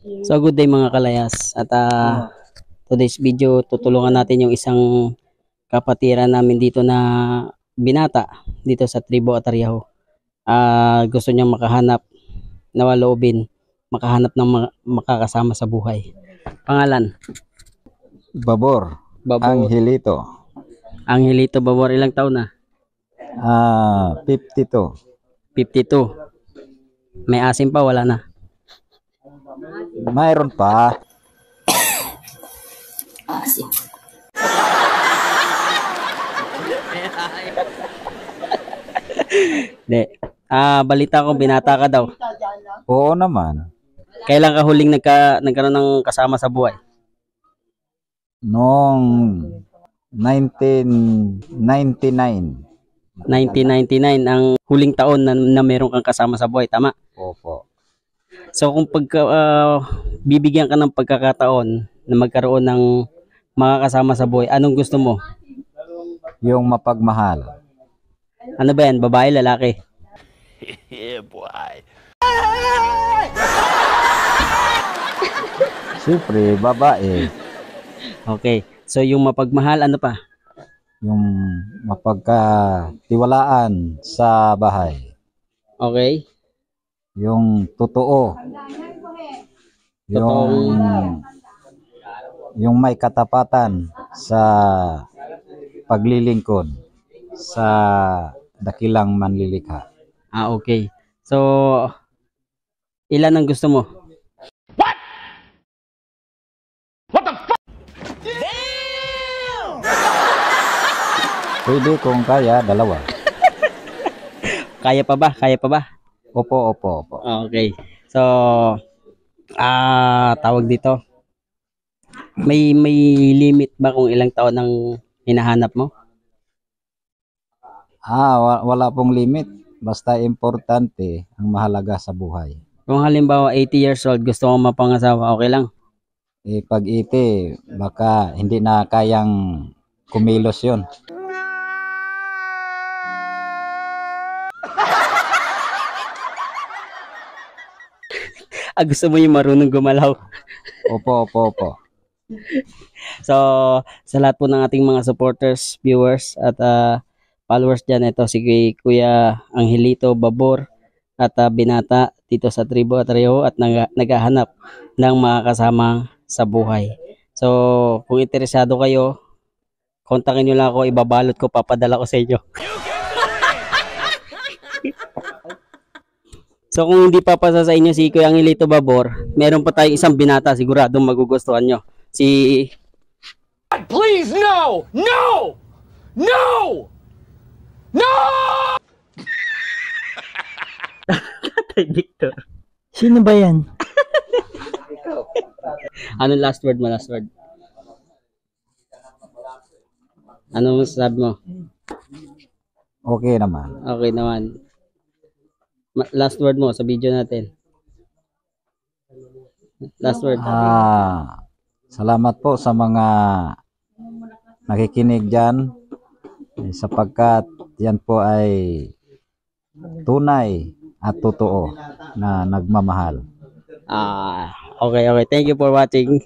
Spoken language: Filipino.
So good day mga kalayas. At today's video tutulungan natin yung isang kapatiran namin dito na binata dito sa Tribo Atariaho. Gusto niyang makahanap, nawaloobin, makahanap ng makakasama sa buhay. Pangalan? Babor. Babor. Angelito. Angelito Babor, ilang taon na? 52. 52. May asim pa, wala na? Mayroon pa. Asim. De. Balita ko binata ka daw. Oo naman. Kailan ka huling nagkaroon ng kasama sa buhay? Noong 1999. 1999 ang huling taon na meron kang kasama sa buhay, tama? Opo. So kung bibigyan ka ng pagkakataon na magkaroon ng makakasama sa buhay, anong gusto mo? Yung mapagmahal. Ano ba yan? Babae, lalaki? Yeah, boy. Siyempre, babae. Okay. So yung mapagmahal, ano pa? Yung mapagkatiwalaan sa bahay. Okay. Yung totoo. Yung may katapatan sa paglilingkod sa dakilang manlilikha. Okay. So, ilan ang gusto mo? Pwede kung kaya, dalawa. Kaya pa ba? Kaya pa ba? Opo. Okay. So, tawag dito. May limit ba kung ilang taon ang hinahanap mo? Wala pong limit. Basta importante ang mahalaga sa buhay. Kung halimbawa 80 years old, gusto mo mapangasawa, okay lang? Pag iti, baka hindi na kayang kumilos yun. Gusto mo yung marunong gumalaw? Opo. So, sa lahat po ng ating mga supporters, viewers, at followers dyan, ito si Kuya Angelito Babor at binata dito sa Tribo Atariaho at naghahanap ng makakasama sa buhay. So, kung interesado kayo, kontakin nyo lang ako, ibabalot ko, papadala ko sa inyo. So, kung hindi papasa sa inyo si Kuya Angelito Babor, meron pa tayong isang binata, siguradong magugustuhan nyo. Si... Please, no! No! No! No! Victor. Sino ba yan? Anong last word mo? Last word. Ano masasabi mo? Okay naman. Okay naman. Last word mo sa video natin. Last word. Salamat po sa mga nakikinig dyan sapagkat yan po ay tunay at totoo na nagmamahal. Okay. Thank you for watching.